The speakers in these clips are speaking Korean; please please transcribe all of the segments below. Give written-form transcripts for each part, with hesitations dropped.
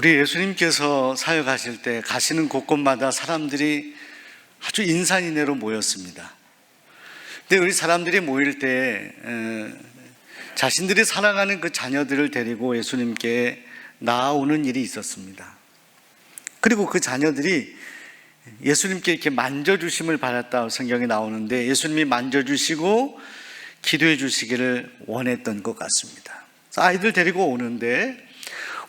우리 예수님께서 사역하실 때 가시는 곳곳마다 사람들이 아주 인산인해로 모였습니다. 근데 우리 사람들이 모일 때 자신들이 사랑하는 그 자녀들을 데리고 예수님께 나아오는 일이 있었습니다. 그리고 그 자녀들이 예수님께 이렇게 만져주심을 받았다 성경에 나오는데, 예수님이 만져주시고 기도해 주시기를 원했던 것 같습니다. 아이들 데리고 오는데,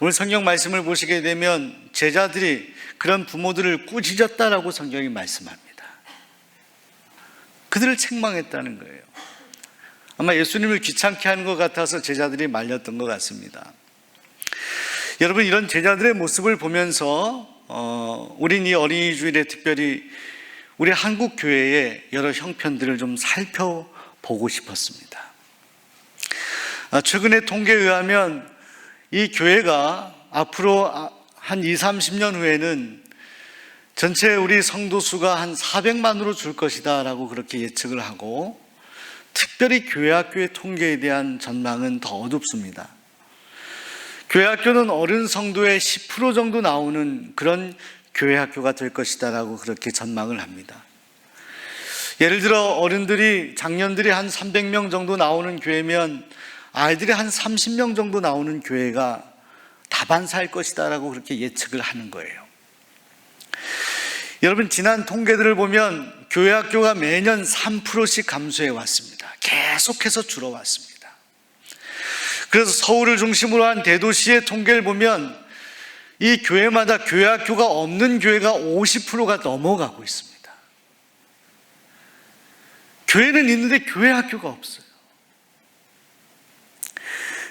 오늘 성경 말씀을 보시게 되면 제자들이 그런 부모들을 꾸짖었다라고 성경이 말씀합니다. 그들을 책망했다는 거예요. 아마 예수님을 귀찮게 하는 것 같아서 제자들이 말렸던 것 같습니다. 여러분, 이런 제자들의 모습을 보면서 우린 이 어린이 주일에 특별히 우리 한국 교회의 여러 형편들을 좀 살펴보고 싶었습니다. 최근에 통계에 의하면 이 교회가 앞으로 한 20-30년 후에는 전체 우리 성도 수가 한 400만으로 줄 것이다 라고 그렇게 예측을 하고, 특별히 교회학교의 통계에 대한 전망은 더 어둡습니다. 교회학교는 어른 성도의 10% 정도 나오는 그런 교회학교가 될 것이다 라고 그렇게 전망을 합니다. 예를 들어 어른들이, 장년들이 한 300명 정도 나오는 교회면 아이들이 한 30명 정도 나오는 교회가 다반사일 것이다 라고 그렇게 예측을 하는 거예요. 여러분, 지난 통계들을 보면 교회학교가 매년 3%씩 감소해 왔습니다. 계속해서 줄어왔습니다. 그래서 서울을 중심으로 한 대도시의 통계를 보면 이 교회마다 교회학교가 없는 교회가 50%가 넘어가고 있습니다. 교회는 있는데 교회학교가 없어요.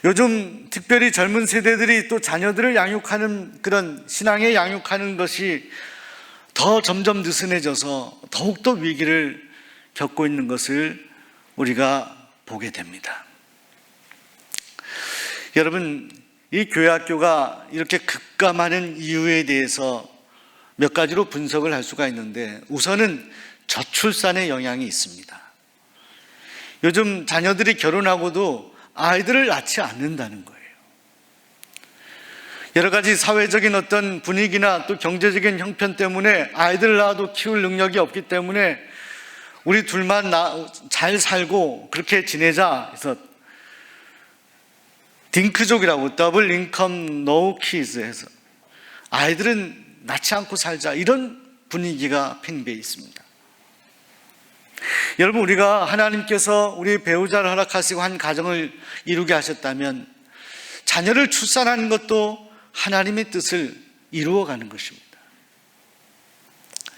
요즘 특별히 젊은 세대들이 또 자녀들을 양육하는, 그런 신앙에 양육하는 것이 더 점점 느슨해져서 더욱더 위기를 겪고 있는 것을 우리가 보게 됩니다. 여러분, 이 교회학교가 이렇게 급감하는 이유에 대해서 몇 가지로 분석을 할 수가 있는데, 우선은 저출산의 영향이 있습니다. 요즘 자녀들이 결혼하고도 아이들을 낳지 않는다는 거예요. 여러 가지 사회적인 어떤 분위기나 또 경제적인 형편 때문에 아이들 낳아도 키울 능력이 없기 때문에 우리 둘만 잘 살고 그렇게 지내자 해서 딩크족이라고, 더블 인컴 노 키즈 해서 아이들은 낳지 않고 살자, 이런 분위기가 팽배해 있습니다. 여러분, 우리가 하나님께서 우리 배우자를 허락하시고 한 가정을 이루게 하셨다면 자녀를 출산하는 것도 하나님의 뜻을 이루어가는 것입니다.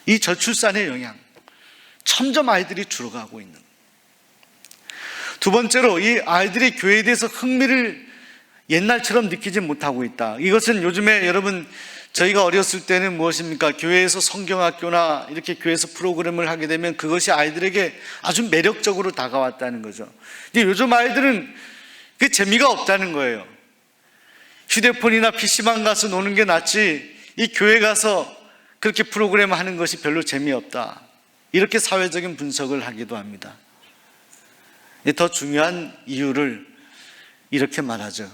이 저출산의 영향, 점점 아이들이 줄어가고 있는. 두 번째로, 이 아이들이 교회에 대해서 흥미를 옛날처럼 느끼지 못하고 있다. 이것은 요즘에 여러분, 저희가 어렸을 때는 무엇입니까? 교회에서 성경학교나 이렇게 교회에서 프로그램을 하게 되면 그것이 아이들에게 아주 매력적으로 다가왔다는 거죠. 근데 요즘 아이들은 그게 재미가 없다는 거예요. 휴대폰이나 PC방 가서 노는 게 낫지 이 교회 가서 그렇게 프로그램 하는 것이 별로 재미없다, 이렇게 사회적인 분석을 하기도 합니다. 더 중요한 이유를 이렇게 말하죠.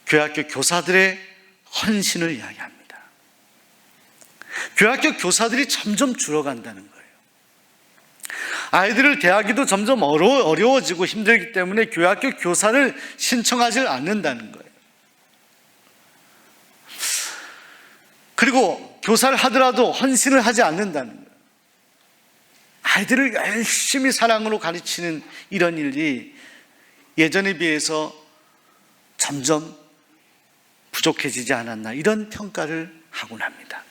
교회학교 교사들의 헌신을 이야기합니다. 교회학교 교사들이 점점 줄어간다는 거예요. 아이들을 대하기도 점점 어려워지고 힘들기 때문에 교회학교 교사를 신청하지 않는다는 거예요. 그리고 교사를 하더라도 헌신을 하지 않는다는 거예요. 아이들을 열심히 사랑으로 가르치는 이런 일이 예전에 비해서 점점 부족해지지 않았나, 이런 평가를 하곤 합니다.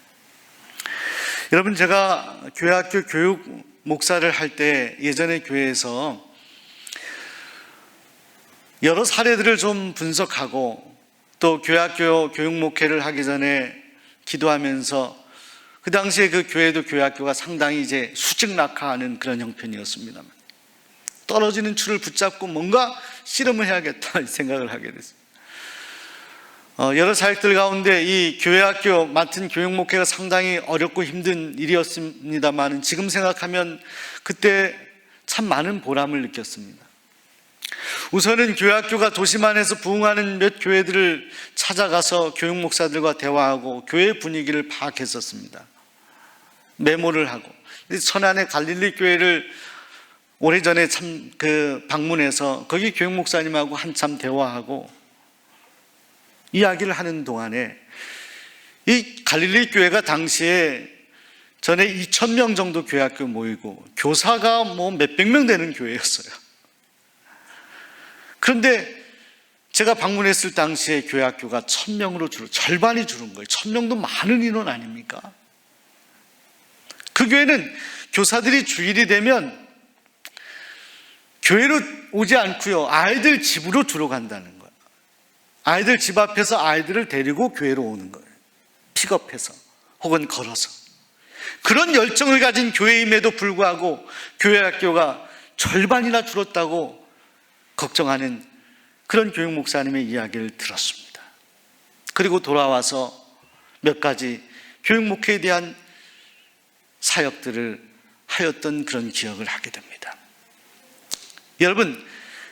여러분, 제가 교회학교 교육 목사를 할 때 예전에 교회에서 여러 사례들을 좀 분석하고, 또 교회학교 교육 목회를 하기 전에 기도하면서, 그 당시에 그 교회도 교회학교가 상당히 이제 수직 낙하하는 그런 형편이었습니다만, 떨어지는 줄을 붙잡고 뭔가 실험을 해야겠다 생각을 하게 됐어요. 여러 사역들 가운데 이 교회학교 맡은 교육 목회가 상당히 어렵고 힘든 일이었습니다만, 지금 생각하면 그때 참 많은 보람을 느꼈습니다. 우선은 교회학교가 도심 안에서 부흥하는 몇 교회들을 찾아가서 교육 목사들과 대화하고 교회 분위기를 파악했었습니다. 메모를 하고, 천안의 갈릴리 교회를 오래전에 방문해서 거기 교육 목사님하고 한참 대화하고 이야기를 하는 동안에 이 갈릴리 교회가 당시에 전에 2,000명 정도 교회학교 모이고 교사가 몇백 명 되는 교회였어요. 그런데 제가 방문했을 당시에 교회학교가 1,000명으로 절반이 줄은 거예요. 1,000명도 많은 인원 아닙니까? 그 교회는 교사들이 주일이 되면 교회로 오지 않고요, 아이들 집으로 주로 간다는 거예요. 아이들 집 앞에서 아이들을 데리고 교회로 오는 거예요. 픽업해서 혹은 걸어서. 그런 열정을 가진 교회임에도 불구하고 교회학교가 절반이나 줄었다고 걱정하는 그런 교육 목사님의 이야기를 들었습니다. 그리고 돌아와서 몇 가지 교육 목회에 대한 사역들을 하였던 그런 기억을 하게 됩니다. 여러분,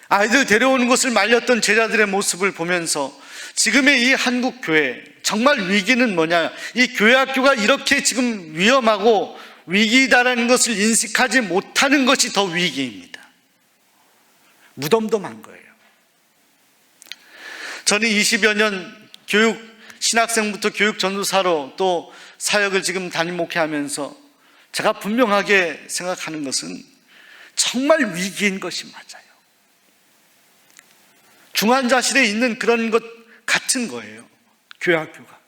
아이들 데려오는 것을 말렸던 제자들의 모습을 보면서 지금의 이 한국 교회, 정말 위기는 뭐냐, 이 교회학교가 이렇게 지금 위험하고 위기다라는 것을 인식하지 못하는 것이 더 위기입니다. 무덤덤한 거예요. 저는 20여 년 신학생부터 교육 전도사로 또 사역을 지금 담임 목회하면서 제가 분명하게 생각하는 것은 정말 위기인 것이 맞아요. 중환자실에 있는 그런 것 같은 거예요, 교회학교가.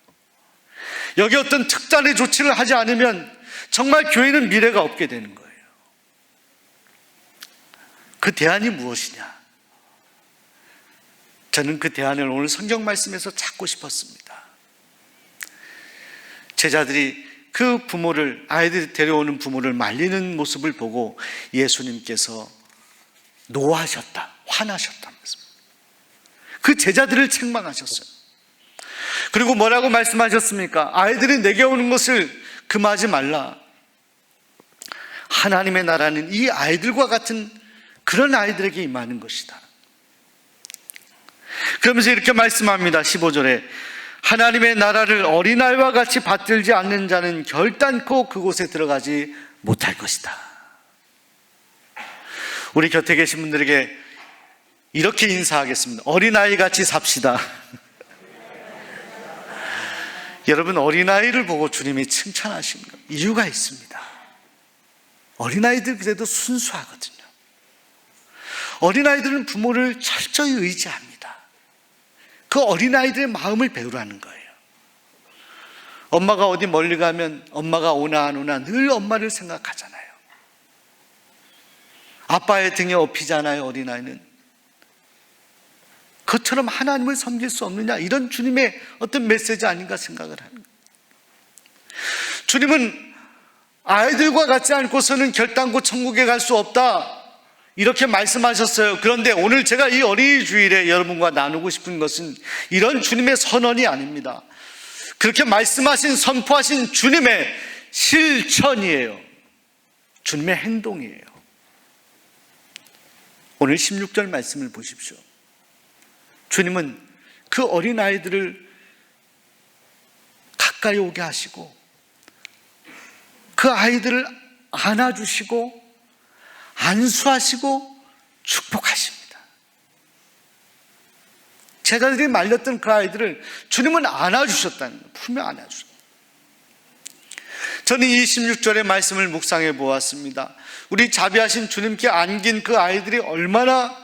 여기 어떤 특단의 조치를 하지 않으면 정말 교회는 미래가 없게 되는 거예요. 그 대안이 무엇이냐? 저는 그 대안을 오늘 성경 말씀에서 찾고 싶었습니다. 제자들이 그 부모를, 아이들이 데려오는 부모를 말리는 모습을 보고 예수님께서 노하셨다, 화나셨다면서 그 제자들을 책망하셨어요. 그리고 뭐라고 말씀하셨습니까? 아이들이 내게 오는 것을 금하지 말라. 하나님의 나라는 이 아이들과 같은 그런 아이들에게 임하는 것이다. 그러면서 이렇게 말씀합니다. 15절에 하나님의 나라를 어린아이와 같이 받들지 않는 자는 결단코 그곳에 들어가지 못할 것이다. 우리 곁에 계신 분들에게 이렇게 인사하겠습니다. 어린아이 같이 삽시다. 여러분, 어린아이를 보고 주님이 칭찬하신 거 이유가 있습니다. 어린아이들 그래도 순수하거든요. 어린아이들은 부모를 철저히 의지합니다. 그 어린아이들의 마음을 배우라는 거예요. 엄마가 어디 멀리 가면 엄마가 오나 안 오나 늘 엄마를 생각하잖아요. 아빠의 등에 업히잖아요, 어린아이는. 그것처럼 하나님을 섬길 수 없느냐, 이런 주님의 어떤 메시지 아닌가 생각을 하는 거예요. 주님은 아이들과 같지 않고서는 결단코 천국에 갈 수 없다, 이렇게 말씀하셨어요. 그런데 오늘 제가 이 어린이 주일에 여러분과 나누고 싶은 것은 이런 주님의 선언이 아닙니다. 그렇게 말씀하신, 선포하신 주님의 실천이에요. 주님의 행동이에요. 오늘 16절 말씀을 보십시오. 주님은 그 어린아이들을 가까이 오게 하시고 그 아이들을 안아주시고 안수하시고 축복하십니다. 제자들이 말렸던 그 아이들을 주님은 안아주셨다는 거예요. 품에 안아주셨다. 저는 이 16절의 말씀을 묵상해 보았습니다. 우리 자비하신 주님께 안긴 그 아이들이 얼마나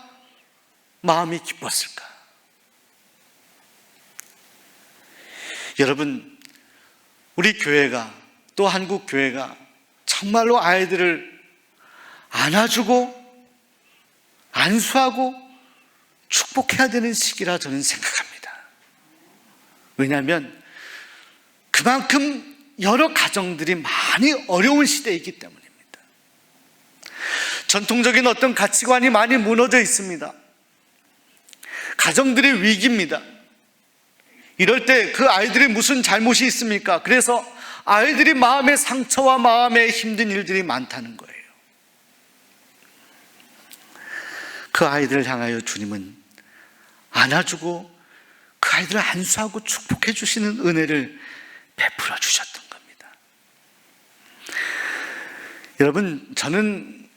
마음이 기뻤을까. 여러분, 우리 교회가, 또 한국 교회가 정말로 아이들을 안아주고 안수하고 축복해야 되는 시기라 저는 생각합니다. 왜냐하면 그만큼 여러 가정들이 많이 어려운 시대이기 때문입니다. 전통적인 어떤 가치관이 많이 무너져 있습니다. 가정들의 위기입니다. 이럴 때 그 아이들이 무슨 잘못이 있습니까? 그래서 아이들이 마음의 상처와 마음에 힘든 일들이 많다는 거예요. 그 아이들을 향하여 주님은 안아주고 그 아이들을 안수하고 축복해 주시는 은혜를 베풀어 주셨던 겁니다. 여러분, 저는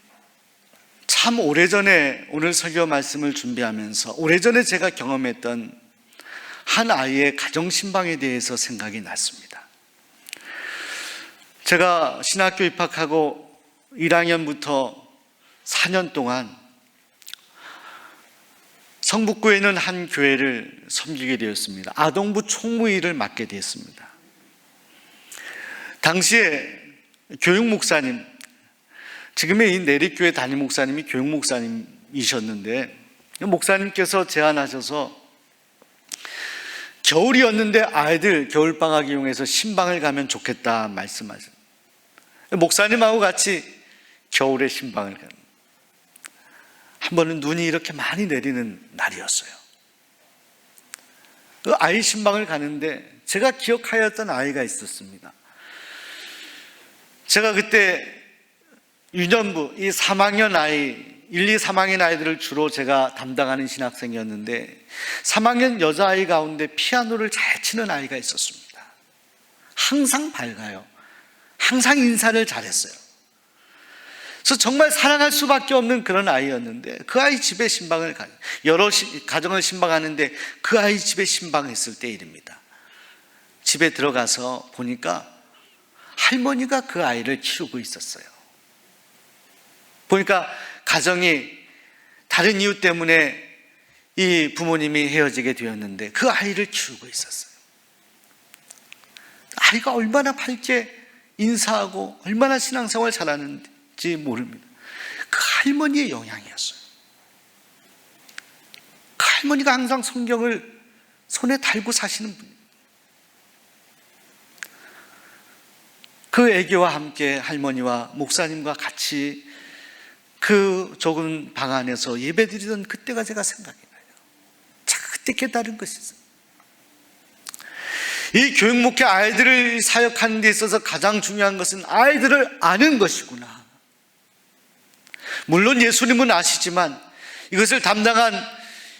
참 오래전에 오늘 설교 말씀을 준비하면서 오래전에 제가 경험했던 한 아이의 가정신방에 대해서 생각이 났습니다. 제가 신학교 입학하고 1학년부터 4년 동안 성북구에 있는 한 교회를 섬기게 되었습니다. 아동부 총무일을 맡게 되었습니다. 당시에 교육목사님, 지금의 이 내립교회 담임 목사님이 교육목사님이셨는데, 목사님께서 제안하셔서 겨울이었는데 아이들 겨울방학 이용해서 신방을 가면 좋겠다 말씀하셨어요. 목사님하고 같이 겨울에 신방을 가는, 한 번은 눈이 이렇게 많이 내리는 날이었어요. 그 아이 신방을 가는데 제가 기억하였던 아이가 있었습니다. 제가 그때 유년부, 이 3학년 아이, 1, 2, 3학년 아이들을 주로 제가 담당하는 신학생이었는데 3학년 여자아이 가운데 피아노를 잘 치는 아이가 있었습니다. 항상 밝아요. 항상 인사를 잘했어요. 그래서 정말 사랑할 수밖에 없는 그런 아이였는데 그 아이 집에 신방을 가요. 여러 가정을 신방하는데 그 아이 집에 신방했을 때 일입니다. 집에 들어가서 보니까 할머니가 그 아이를 키우고 있었어요. 보니까 가정이 다른 이유 때문에 이 부모님이 헤어지게 되었는데 그 아이를 키우고 있었어요. 아이가 얼마나 밝게 인사하고 얼마나 신앙생활 잘하는지 모릅니다. 그 할머니의 영향이었어요. 그 할머니가 항상 성경을 손에 달고 사시는 분이에요. 그 애기와 함께 할머니와 목사님과 같이 그 좁은 방 안에서 예배드리던 그때가 제가 생각이 나요. 제가 그때 깨달은 것이 있어요. 이 교육목회 아이들을 사역하는 데 있어서 가장 중요한 것은 아이들을 아는 것이구나. 물론 예수님은 아시지만 이것을 담당한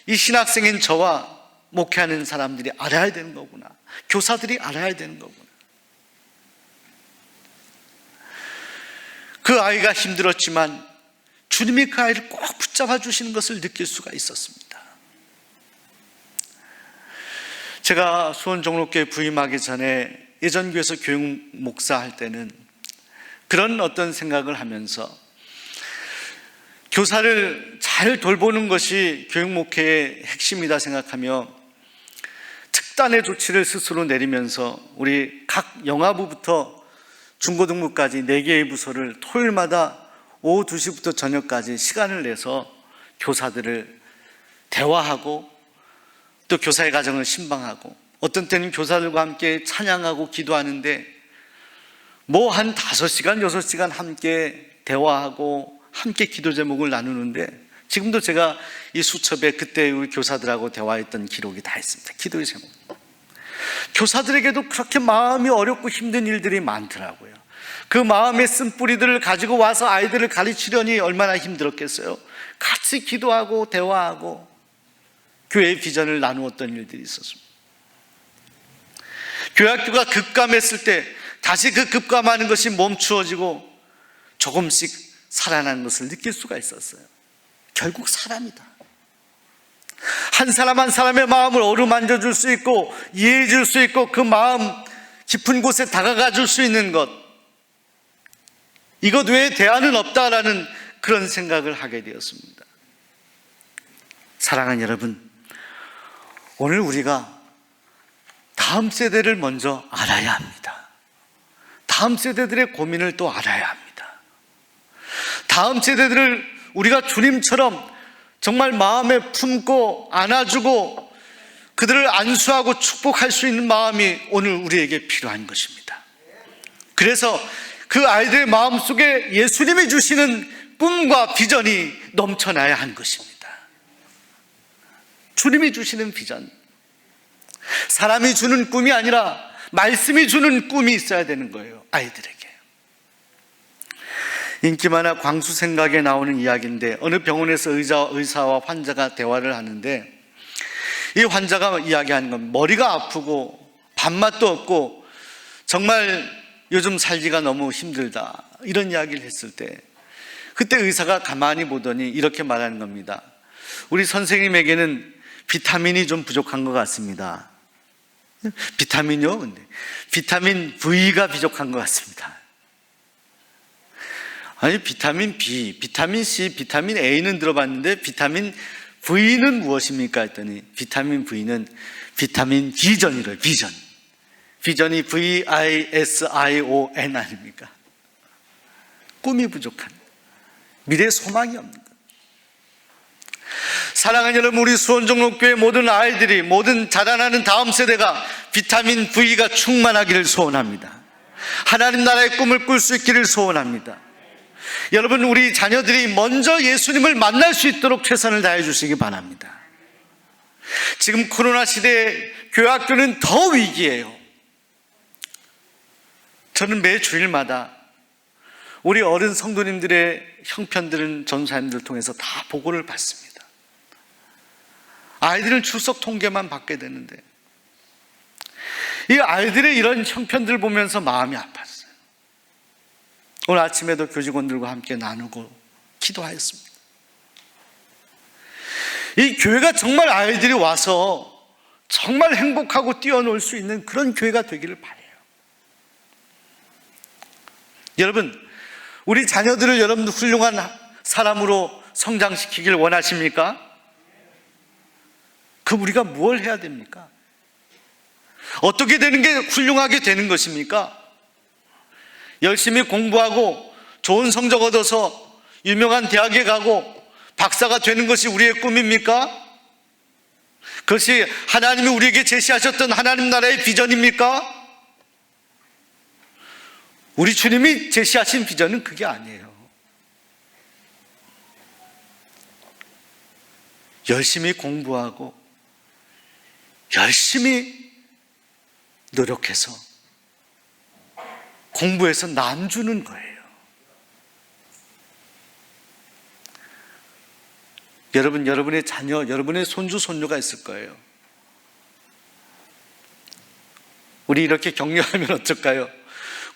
이 신학생인 저와 목회하는 사람들이 알아야 되는 거구나. 교사들이 알아야 되는 거구나. 그 아이가 힘들었지만 주님이 그 아이를 꼭 붙잡아 주시는 것을 느낄 수가 있었습니다. 제가 수원 종로교회 부임하기 전에 예전 교회에서 교육 목사 할 때는 그런 어떤 생각을 하면서 교사를 잘 돌보는 것이 교육 목회의 핵심이다 생각하며 특단의 조치를 스스로 내리면서 우리 각 영아부부터 중고등부까지 4개의 부서를 토요일마다 오후 2시부터 저녁까지 시간을 내서 교사들을 대화하고 또 교사의 가정을 신방하고 어떤 때는 교사들과 함께 찬양하고 기도하는데 뭐 한 5시간, 6시간 함께 대화하고 함께 기도 제목을 나누는데 지금도 제가 이 수첩에 그때 우리 교사들하고 대화했던 기록이 다 있습니다. 기도의 제목. 교사들에게도 그렇게 마음이 어렵고 힘든 일들이 많더라고요. 그 마음의 쓴뿌리들을 가지고 와서 아이들을 가르치려니 얼마나 힘들었겠어요. 같이 기도하고 대화하고 교회의 비전을 나누었던 일들이 있었습니다. 교회학교가 급감했을 때 다시 그 급감하는 것이 멈추어지고 조금씩 살아나는 것을 느낄 수가 있었어요. 결국 사람이다. 한 사람 한 사람의 마음을 어루만져 줄 수 있고 이해해 줄 수 있고 그 마음 깊은 곳에 다가가 줄 수 있는 것, 이것 외에 대안은 없다라는 그런 생각을 하게 되었습니다. 사랑하는 여러분, 오늘 우리가 다음 세대를 먼저 알아야 합니다. 다음 세대들의 고민을 또 알아야 합니다. 다음 세대들을 우리가 주님처럼 정말 마음에 품고 안아주고 그들을 안수하고 축복할 수 있는 마음이 오늘 우리에게 필요한 것입니다. 그래서 그 아이들의 마음속에 예수님이 주시는 꿈과 비전이 넘쳐나야 하는 것입니다. 주님이 주시는 비전, 사람이 주는 꿈이 아니라 말씀이 주는 꿈이 있어야 되는 거예요. 아이들에게 인기 많아 광수 생각에 나오는 이야기인데, 어느 병원에서 의사와 환자가 대화를 하는데, 이 환자가 이야기하는 건 머리가 아프고 밥맛도 없고 정말 요즘 살기가 너무 힘들다, 이런 이야기를 했을 때, 그때 의사가 가만히 보더니 이렇게 말하는 겁니다. 우리 선생님에게는 비타민이 좀 부족한 것 같습니다. 비타민이요? 근데 비타민 V가 부족한 것 같습니다. 아니, 비타민 B, 비타민 C, 비타민 A는 들어봤는데 비타민 V는 무엇입니까? 했더니 비타민 V는 비타민 비전이래요. 비전. 비전이 VISION 아닙니까? 꿈이 부족한, 미래 소망이 없는 것. 사랑하는 여러분, 우리 수원종로교회 모든 아이들이, 모든 자라나는 다음 세대가 비타민 V가 충만하기를 소원합니다. 하나님 나라의 꿈을 꿀 수 있기를 소원합니다. 여러분, 우리 자녀들이 먼저 예수님을 만날 수 있도록 최선을 다해 주시기 바랍니다. 지금 코로나 시대에 교회 학교는 더 위기예요. 저는 매 주일마다 우리 어른 성도님들의 형편들은 전사님들을 통해서 다 보고를 받습니다. 아이들은 출석 통계만 받게 되는데, 이 아이들의 이런 형편들을 보면서 마음이 아팠어요. 오늘 아침에도 교직원들과 함께 나누고 기도하였습니다. 이 교회가 정말 아이들이 와서 정말 행복하고 뛰어놀 수 있는 그런 교회가 되기를 바라요. 여러분, 우리 자녀들을 여러분들 훌륭한 사람으로 성장시키길 원하십니까? 그럼 우리가 뭘 해야 됩니까? 어떻게 되는 게 훌륭하게 되는 것입니까? 열심히 공부하고 좋은 성적 얻어서 유명한 대학에 가고 박사가 되는 것이 우리의 꿈입니까? 그것이 하나님이 우리에게 제시하셨던 하나님 나라의 비전입니까? 우리 주님이 제시하신 비전은 그게 아니에요. 열심히 공부하고 열심히 노력해서 공부해서 남 주는 거예요. 여러분, 여러분의 자녀, 여러분의 손주, 손녀가 있을 거예요. 우리 이렇게 격려하면 어떨까요?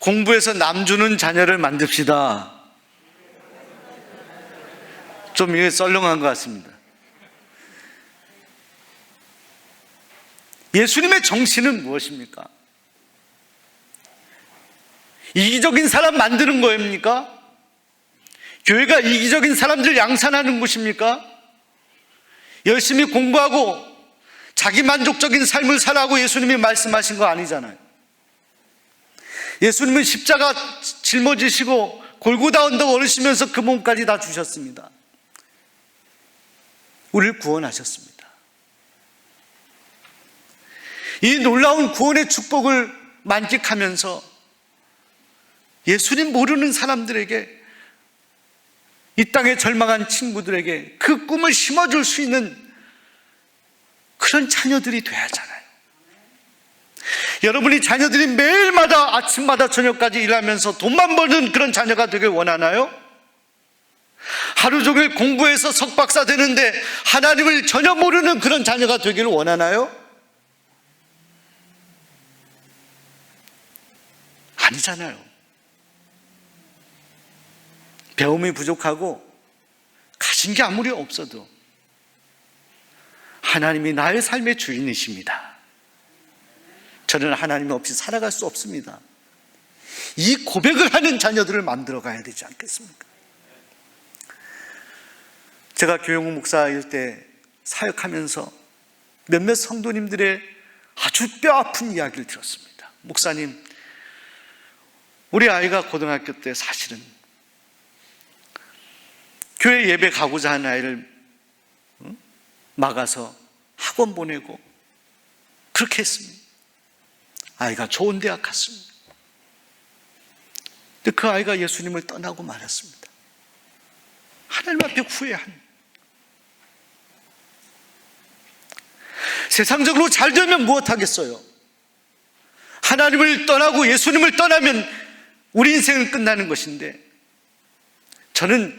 공부해서 남 주는 자녀를 만듭시다. 좀 이게 썰렁한 것 같습니다. 예수님의 정신은 무엇입니까? 이기적인 사람 만드는 거입니까? 교회가 이기적인 사람들 양산하는 곳입니까? 열심히 공부하고 자기 만족적인 삶을 살라고 예수님이 말씀하신 거 아니잖아요. 예수님은 십자가 짊어지시고 골고다 언덕 오르시면서 그 몸까지 다 주셨습니다. 우리를 구원하셨습니다. 이 놀라운 구원의 축복을 만끽하면서 예수님 모르는 사람들에게, 이 땅에 절망한 친구들에게 그 꿈을 심어줄 수 있는 그런 자녀들이 돼야 하잖아요. 여러분이 자녀들이 매일마다 아침마다 저녁까지 일하면서 돈만 버는 그런 자녀가 되길 원하나요? 하루 종일 공부해서 석박사 되는데 하나님을 전혀 모르는 그런 자녀가 되기를 원하나요? 아니잖아요. 배움이 부족하고 가진 게 아무리 없어도 하나님이 나의 삶의 주인이십니다. 저는 하나님 없이 살아갈 수 없습니다. 이 고백을 하는 자녀들을 만들어 가야 되지 않겠습니까? 제가 교영우 목사일 때 사역하면서 몇몇 성도님들의 아주 뼈아픈 이야기를 들었습니다. 목사님, 우리 아이가 고등학교 때 사실은 교회 예배 가고자 하는 아이를 막아서 학원 보내고 그렇게 했습니다. 아이가 좋은 대학 갔습니다. 근데 그 아이가 예수님을 떠나고 말았습니다. 하나님 앞에 후회한. 세상적으로 잘 되면 무엇하겠어요? 하나님을 떠나고 예수님을 떠나면 우리 인생은 끝나는 것인데, 저는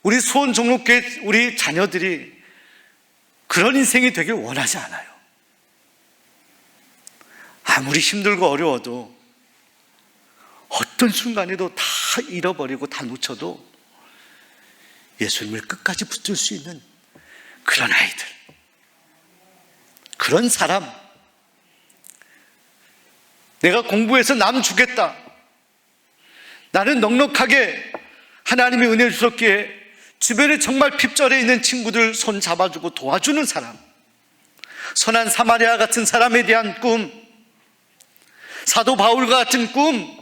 우리 수원 종로교회 우리 자녀들이 그런 인생이 되길 원하지 않아요. 아무리 힘들고 어려워도 어떤 순간에도 다 잃어버리고 다 놓쳐도 예수님을 끝까지 붙들 수 있는 그런 아이들, 그런 사람. 내가 공부해서 남 주겠다, 나는 넉넉하게 하나님의 은혜를 주셨기에 주변에 정말 핍절해 있는 친구들 손 잡아주고 도와주는 사람, 선한 사마리아 같은 사람에 대한 꿈, 사도 바울과 같은 꿈,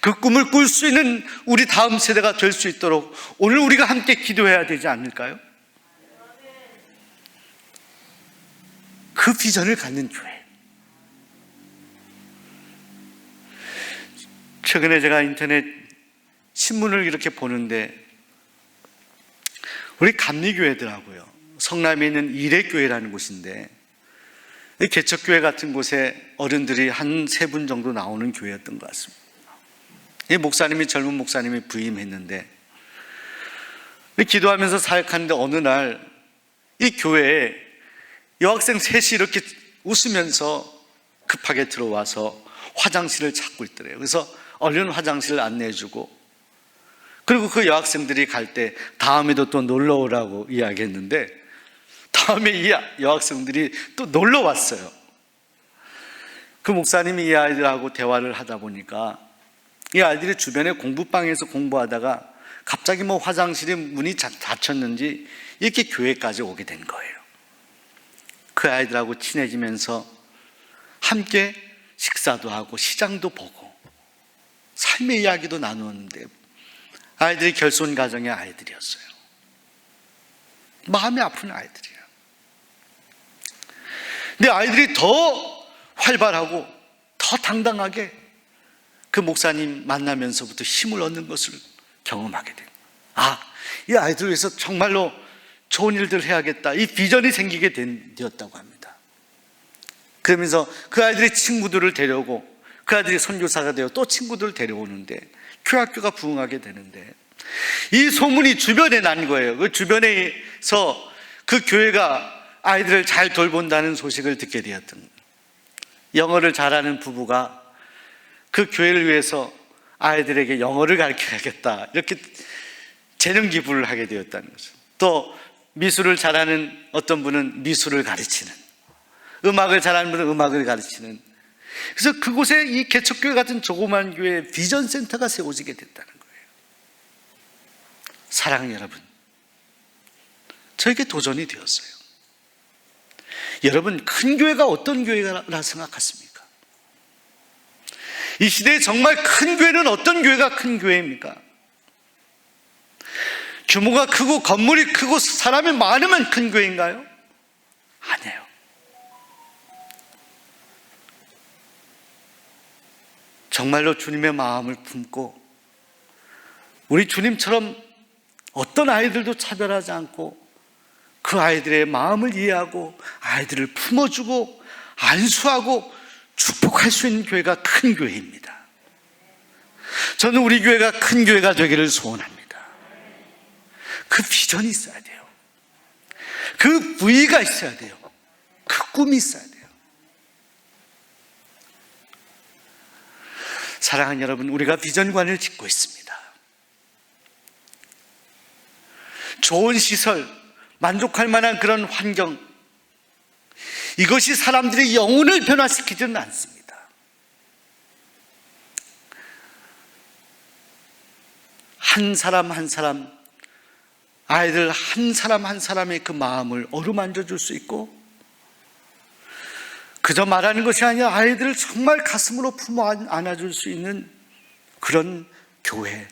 그 꿈을 꿀 수 있는 우리 다음 세대가 될 수 있도록 오늘 우리가 함께 기도해야 되지 않을까요? 그 비전을 갖는 교회. 최근에 제가 인터넷 신문을 이렇게 보는데 우리 감리교회더라고요. 성남에 있는 이래교회라는 곳인데 개척교회 같은 곳에 어른들이 한 3분 정도 나오는 교회였던 것 같습니다. 이 목사님이 젊은 목사님이 부임했는데 기도하면서 사역하는데 어느 날 이 교회에 여학생 셋이 이렇게 웃으면서 급하게 들어와서 화장실을 찾고 있더래요. 그래서 얼른 화장실을 안내해주고, 그리고 그 여학생들이 갈 때 다음에도 또 놀러 오라고 이야기했는데 다음에 이 여학생들이 또 놀러 왔어요. 그 목사님이 이 아이들하고 대화를 하다 보니까 이 아이들이 주변에 공부방에서 공부하다가 갑자기 뭐 화장실에 문이 닫혔는지 이렇게 교회까지 오게 된 거예요. 그 아이들하고 친해지면서 함께 식사도 하고 시장도 보고 삶의 이야기도 나누었는데 아이들이 결손 가정의 아이들이었어요. 마음이 아픈 아이들이에요. 근데 아이들이 더 활발하고 더 당당하게 그 목사님 만나면서부터 힘을 얻는 것을 경험하게 됩니다. 이 아이들을 위해서 정말로 좋은 일들을 해야겠다, 이 비전이 생기게 되었다고 합니다. 그러면서 그 아이들의 친구들을 데려오고 그 아이들이 선교사가 되어 또 친구들을 데려오는데 교회 학교가 부흥하게 되는데 이 소문이 주변에 난 거예요. 그 주변에서 그 교회가 아이들을 잘 돌본다는 소식을 듣게 되었던 거예요. 영어를 잘하는 부부가 그 교회를 위해서 아이들에게 영어를 가르쳐야겠다, 이렇게 재능 기부를 하게 되었다는 거죠. 또 미술을 잘하는 어떤 분은 미술을 가르치는, 음악을 잘하는 분은 음악을 가르치는, 그래서 그곳에 이 개척교회 같은 조그만 교회에 비전센터가 세워지게 됐다는 거예요. 사랑하는 여러분, 저에게 도전이 되었어요. 여러분, 큰 교회가 어떤 교회라 생각하십니까? 이 시대에 정말 큰 교회는 어떤 교회가 큰 교회입니까? 규모가 크고 건물이 크고 사람이 많으면 큰 교회인가요? 아니에요. 정말로 주님의 마음을 품고 우리 주님처럼 어떤 아이들도 차별하지 않고 그 아이들의 마음을 이해하고 아이들을 품어주고 안수하고 축복할 수 있는 교회가 큰 교회입니다. 저는 우리 교회가 큰 교회가 되기를 소원합니다. 그 비전이 있어야 돼요. 그 부의가 있어야 돼요. 그 꿈이 있어야 돼요. 사랑하는 여러분, 우리가 비전관을 짓고 있습니다. 좋은 시설, 만족할 만한 그런 환경, 이것이 사람들의 영혼을 변화시키지는 않습니다. 한 사람 한 사람, 아이들 한 사람 한 사람의 그 마음을 어루만져 줄 수 있고, 그저 말하는 것이 아니라 아이들을 정말 가슴으로 품어 안아줄 수 있는 그런 교회,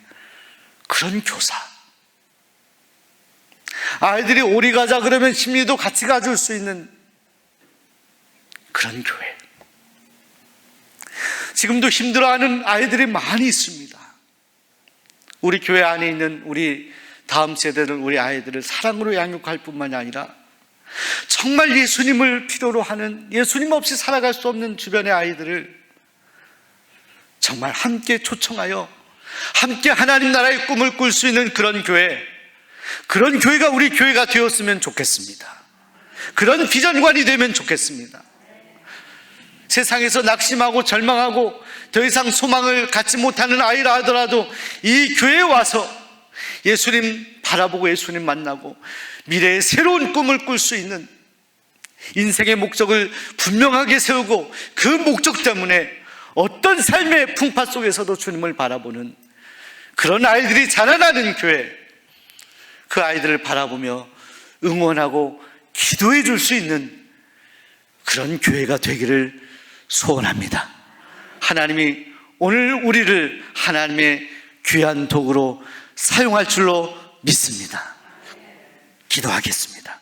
그런 교사. 아이들이 오리 가자 그러면 심리도 같이 가줄 수 있는 그런 교회. 지금도 힘들어하는 아이들이 많이 있습니다. 우리 교회 안에 있는 우리 다음 세대들, 우리 아이들을 사랑으로 양육할 뿐만이 아니라 정말 예수님을 필요로 하는, 예수님 없이 살아갈 수 없는 주변의 아이들을 정말 함께 초청하여 함께 하나님 나라의 꿈을 꿀 수 있는 그런 교회가 우리 교회가 되었으면 좋겠습니다. 그런 비전관이 되면 좋겠습니다. 세상에서 낙심하고 절망하고 더 이상 소망을 갖지 못하는 아이라 하더라도 이 교회에 와서 예수님 바라보고 예수님 만나고 미래의 새로운 꿈을 꿀 수 있는, 인생의 목적을 분명하게 세우고 그 목적 때문에 어떤 삶의 풍파 속에서도 주님을 바라보는 그런 아이들이 자라나는 교회, 그 아이들을 바라보며 응원하고 기도해 줄 수 있는 그런 교회가 되기를 소원합니다. 하나님이 오늘 우리를 하나님의 귀한 도구로 사용할 줄로 믿습니다. 기도하겠습니다.